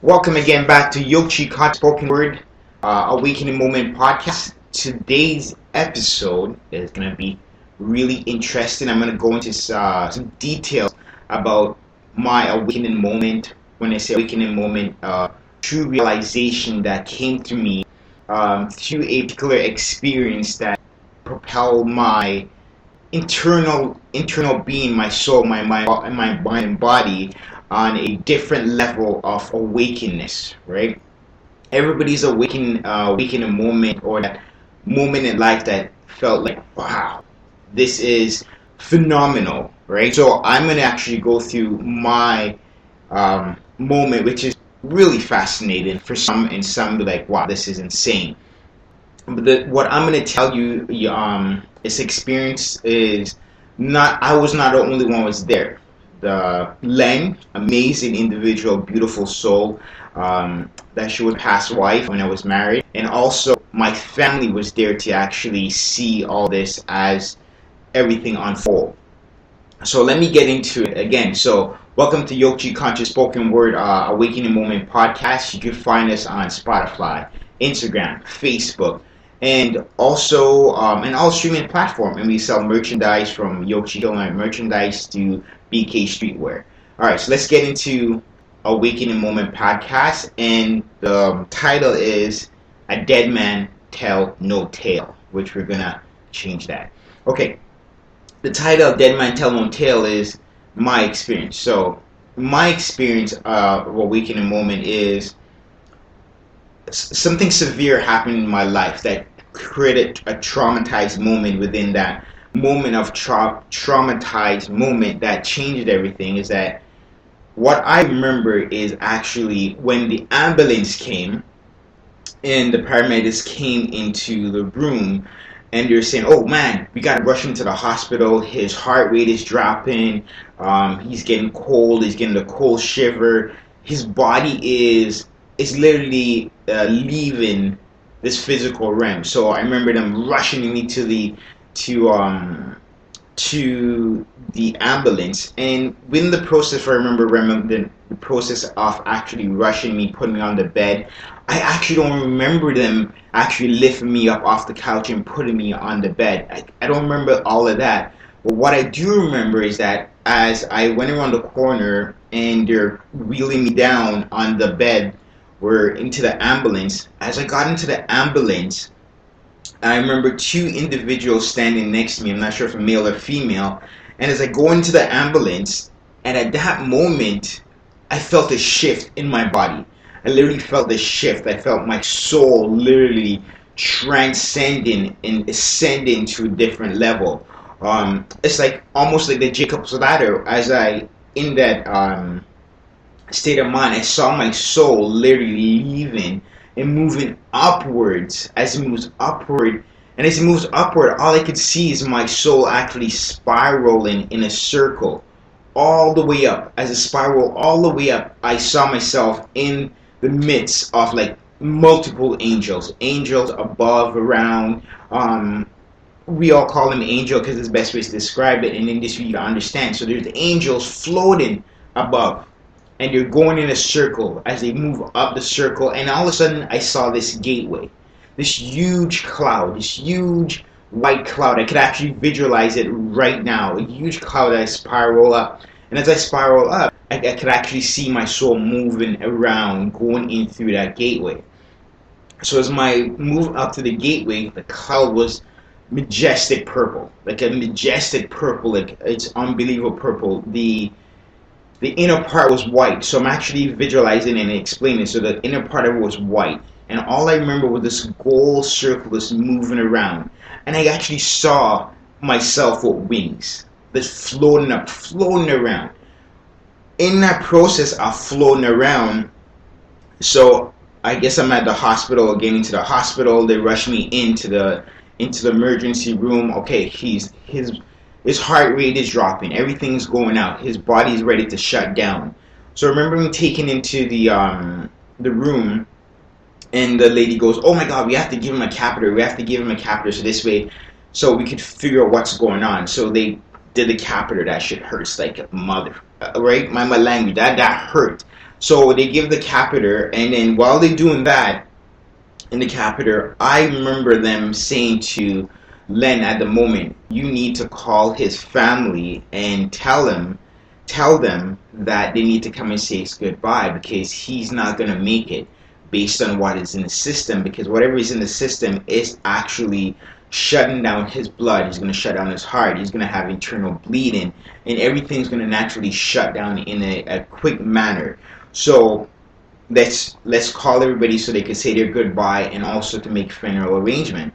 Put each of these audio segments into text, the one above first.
Welcome again back to Yochi Caught Spoken Word Awakening Moment podcast. Today's episode is going to be really interesting. I'm going to go into some details about my awakening moment. When I say awakening moment, true realization that came to me through a particular experience that propelled my internal being, my soul, my mind and body on a different level of awakeness, right? Everybody's awakening moment, or that moment in life that felt like, wow, this is phenomenal, right? So I'm going to actually go through my moment, which is really fascinating for some, and some be like, wow, this is insane. But what I'm going to tell you, this experience is not, I was not the only one who was there. The Len, amazing individual, beautiful soul, that she was past wife when I was married. And also my family was there to actually see all this as everything unfold. So let me get into it again. So welcome to Yochi Conscious Spoken Word Awakening Moment podcast. You can find us on Spotify, Instagram, Facebook, and also in all streaming platforms. And we sell merchandise from Yochi merchandise to BK Streetwear. All right, so let's get into Awakening Moment podcast, and the title is "A Dead Man Tell No Tale," which we're gonna change that. Okay, the title of "Dead Man Tell No Tale" is my experience. So my experience of Awakening Moment is something severe happened in my life that created a traumatized moment. Within that moment of traumatized moment that changed everything is that what I remember is actually when the ambulance came and the paramedics came into the room, and they're saying, oh man, we gotta rush him to the hospital, his heart rate is dropping, he's getting cold, he's getting the cold shiver, his body is literally leaving this physical realm. So I remember them rushing me to the ambulance, and within the process, I remember the process of actually rushing me, putting me on the bed. I actually don't remember them actually lifting me up off the couch and putting me on the bed. I don't remember all of that. But what I do remember is that as I went around the corner and they're wheeling me down on the bed, we're into the ambulance. As I got into the ambulance, I remember two individuals standing next to me. I'm not sure if a male or female. And as I go into the ambulance, and at that moment, I felt a shift in my body. I literally felt the shift. I felt my soul literally transcending and ascending to a different level. It's like almost like the Jacob's ladder. As I, in that state of mind, I saw my soul literally leaving and moving upwards. As it moves upward, and as it moves upward, all I could see is my soul actually spiraling in a circle all the way up. As it spiraled all the way up, I saw myself in the midst of like multiple angels above, around. We all call them angel because it's the best way to describe it, and in this way you understand. So there's angels floating above, and you're going in a circle as they move up the circle, and all of a sudden I saw this gateway, this huge cloud, this huge white cloud. I could actually visualize it right now, a huge cloud that I spiral up, and as I spiral up, I could actually see my soul moving around, going in through that gateway. So as my move up to the gateway, the cloud was majestic purple, like a majestic purple, like it's unbelievable purple. The inner part was white, so I'm actually visualizing and explaining. So the inner part of it was white, and all I remember was this gold circle was moving around, and I actually saw myself with wings, that's floating up, floating around. In that process of floating around, so I guess I'm at the hospital, getting to the hospital. They rush me into the emergency room. Okay, his heart rate is dropping. Everything's going out. His body's ready to shut down. So I remember being taken into the room, and the lady goes, "Oh my God, we have to give him a catheter. We have to give him a catheter so this way, so we could figure out what's going on." So they did the catheter. That shit hurts like a mother, right? My language, that hurt. So they give the catheter, and then while they're doing that in the catheter, I remember them saying to Len at the moment, you need to call his family and tell them that they need to come and say his goodbye, because he's not going to make it based on what is in the system, because whatever is in the system is actually shutting down his blood. He's going to shut down his heart. He's going to have internal bleeding, and everything's going to naturally shut down in a quick manner. So let's call everybody so they can say their goodbye, and also to make funeral arrangement.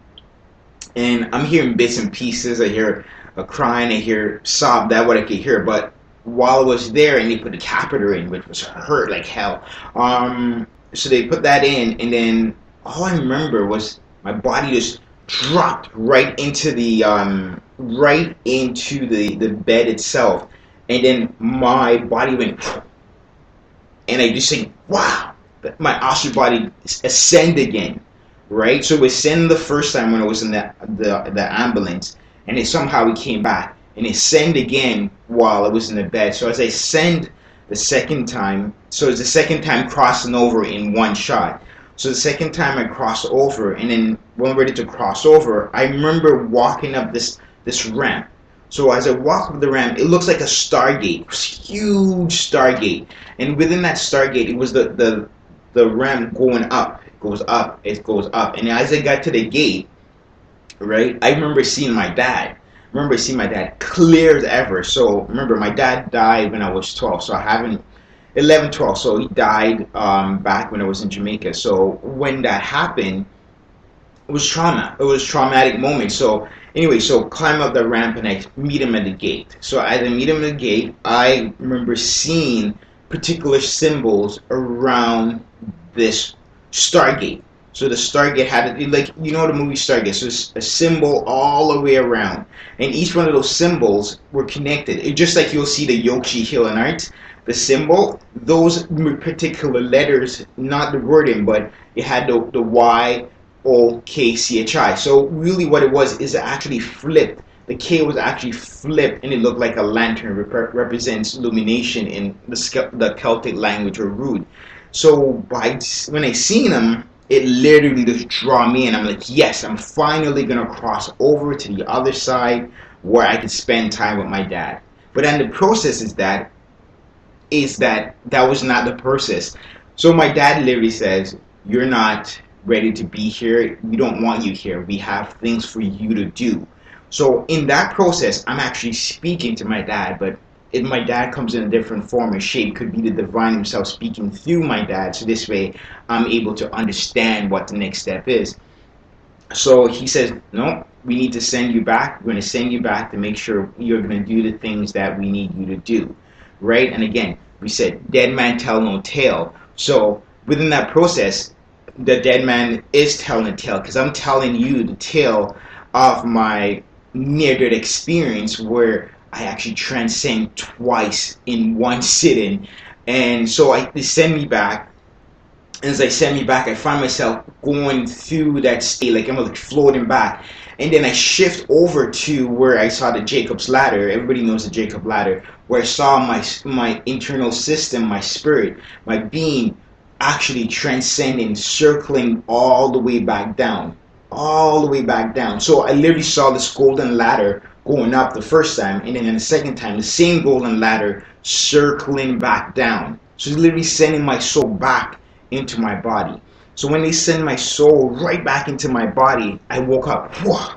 And I'm hearing bits and pieces. I hear a crying, I hear sob, that what I could hear. But while I was there and they put the catheter in, which was hurt like hell, so they put that in, and then all I remember was my body just dropped right into the bed itself, and then my body went, and I just think, wow, my astral body ascended again, right? So it ascended the first time when I was in the ambulance, and then somehow it came back, and it ascended again while I was in the bed. So as I ascend the second time, so it's the second time crossing over in one shot. So the second time I crossed over, and then when I'm ready to cross over, I remember walking up this ramp. So as I walk up the ramp, it looks like a Stargate, huge Stargate, and within that Stargate, it was the ramp going up. It goes up, it goes up, and as I got to the gate, right, I remember seeing my dad. Clear as ever. So remember, my dad died when I was 12, so I haven't 11, 12. So he died back when I was in Jamaica. So when that happened, it was trauma. It was a traumatic moment. So anyway, so climb up the ramp and I meet him at the gate. So as I meet him at the gate, I remember seeing particular symbols around this Stargate. So the Stargate had, like, you know the movie Stargate, so it's a symbol all the way around. And each one of those symbols were connected. It's just like you'll see the Yorkshire Healing Arts, the symbol, those particular letters, not the wording, but it had the YOKCHI. So really what it was is it actually flipped. The K was actually flipped, and it looked like a lantern. Represents illumination in the Celtic language, or Rood. So when I seen them, it literally just draw me in. I'm like, yes, I'm finally going to cross over to the other side where I can spend time with my dad. But then the process is that was not the process. So my dad literally says, you're not ready to be here. We don't want you here. We have things for you to do. So in that process, I'm actually speaking to my dad, but if my dad comes in a different form or shape, could be the divine himself speaking through my dad. So this way, I'm able to understand what the next step is. So he says, no, we need to send you back. We're going to send you back to make sure you're going to do the things that we need you to do, right? And again, we said, dead man tell no tale. So within that process, the dead man is telling a tale, because I'm telling you the tale of my near-death experience where I actually transcend twice in one sitting. And so they send me back. And as I send me back, I find myself going through that state, like I'm like floating back. And then I shift over to where I saw the Jacob's Ladder. Everybody knows the Jacob Ladder, where I saw my internal system, my spirit, my being actually transcending, circling all the way back down. All the way back down. So I literally saw this golden ladder going up the first time, and then in the second time, the same golden ladder circling back down. So it's literally sending my soul back into my body. So when they send my soul right back into my body, I woke up. Whoa.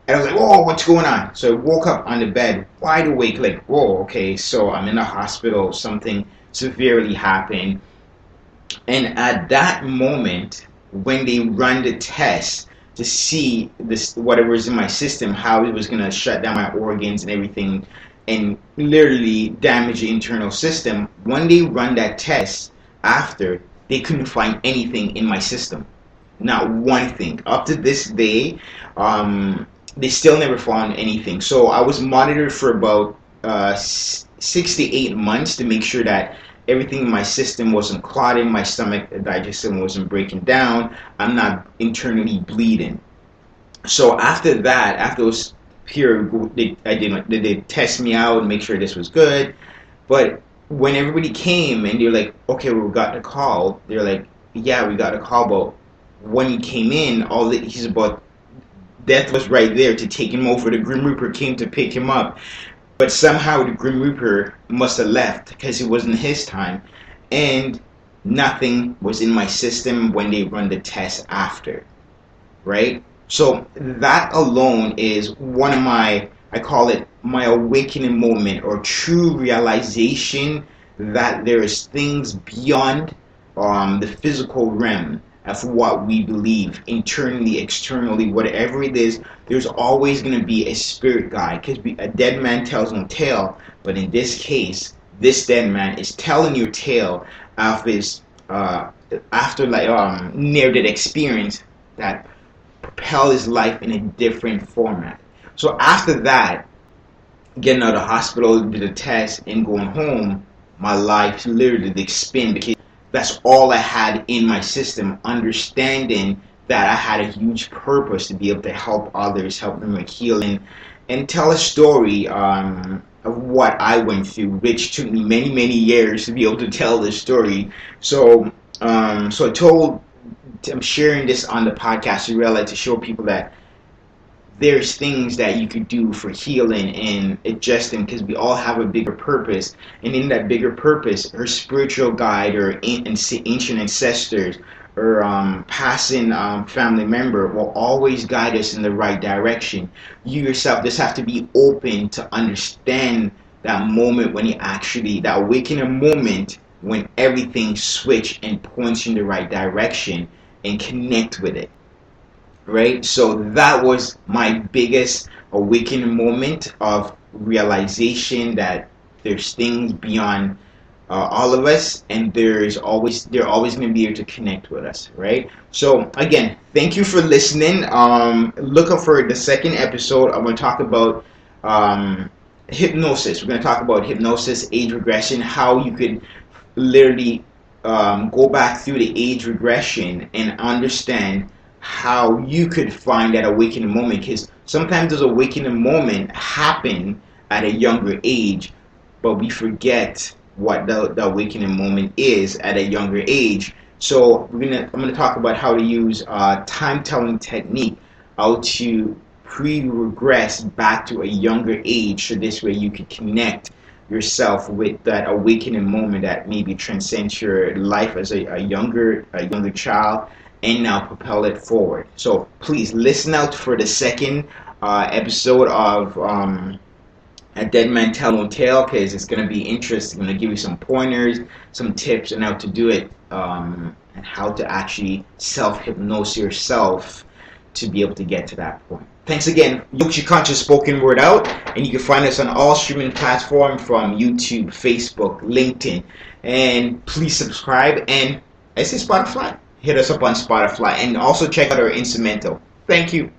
And I was like, whoa, what's going on? So I woke up on the bed, wide awake, like, whoa, okay, so I'm in the hospital, something severely happened. And at that moment, when they run the test to see this, whatever is in my system, how it was going to shut down my organs and everything, and literally damage the internal system, when they run that test after, they couldn't find anything in my system. Not one thing. Up to this day, they still never found anything. So I was monitored for about 6 to 8 months to make sure that everything in my system wasn't clotting, my stomach digestion wasn't breaking down, I'm not internally bleeding. So after that, after those period, they test me out and make sure this was good. But when everybody came and they're like, okay, well, we got the call. They're like, yeah, we got a call, but when he came in, he's about death was right there to take him over. The Grim Reaper came to pick him up, but somehow the Grim Reaper must have left because it wasn't his time, and nothing was in my system when they run the test after, right? So that alone is one of my, I call it my awakening moment or true realization that there is things beyond the physical realm of what we believe internally, externally, whatever it is. There's always going to be a spirit guide, because a dead man tells no tale. But in this case, this dead man is telling your tale of his after near-death experience that propel his life in a different format. So after that, getting out of the hospital, did a test, and going home, my life literally did spin, because that's all I had in my system, understanding that I had a huge purpose to be able to help others, help them with healing, and tell a story of what I went through, which took me many, many years to be able to tell this story. So, I'm sharing this on the podcast to realize, to show people that there's things that you could do for healing and adjusting, because we all have a bigger purpose, and in that bigger purpose, her spiritual guide or ancient ancestors or passing family member will always guide us in the right direction. You yourself just have to be open to understand that moment when that awakening moment when everything switch and points you in the right direction, and connect with it. Right? So that was my biggest awakening moment of realization that there's things beyond all of us, and they're always going to be here to connect with us, right? So again, thank you for listening. Look up for the second episode. I'm going to talk about hypnosis. We're going to talk about hypnosis, age regression, how you could literally go back through the age regression and understand how you could find that awakening moment, because sometimes those awakening moments happen at a younger age, but we forget what the awakening moment is at a younger age. So I'm gonna talk about how to use time-telling technique, how to pre-regress back to a younger age, so this way you can connect yourself with that awakening moment that maybe transcends your life as a younger child, and now propel it forward. So please listen out for the second episode of A Dead Man Tell No Tale, because it's going to be interesting. I'm going to give you some pointers, some tips on how to do it, and how to actually self-hypnose yourself to be able to get to that point. Thanks again. Yoshi Conscious Spoken Word out, and you can find us on all streaming platforms from YouTube, Facebook, LinkedIn, and please subscribe, and I say Spotify. Hit us up on Spotify, and also check out our instrumental. Thank you.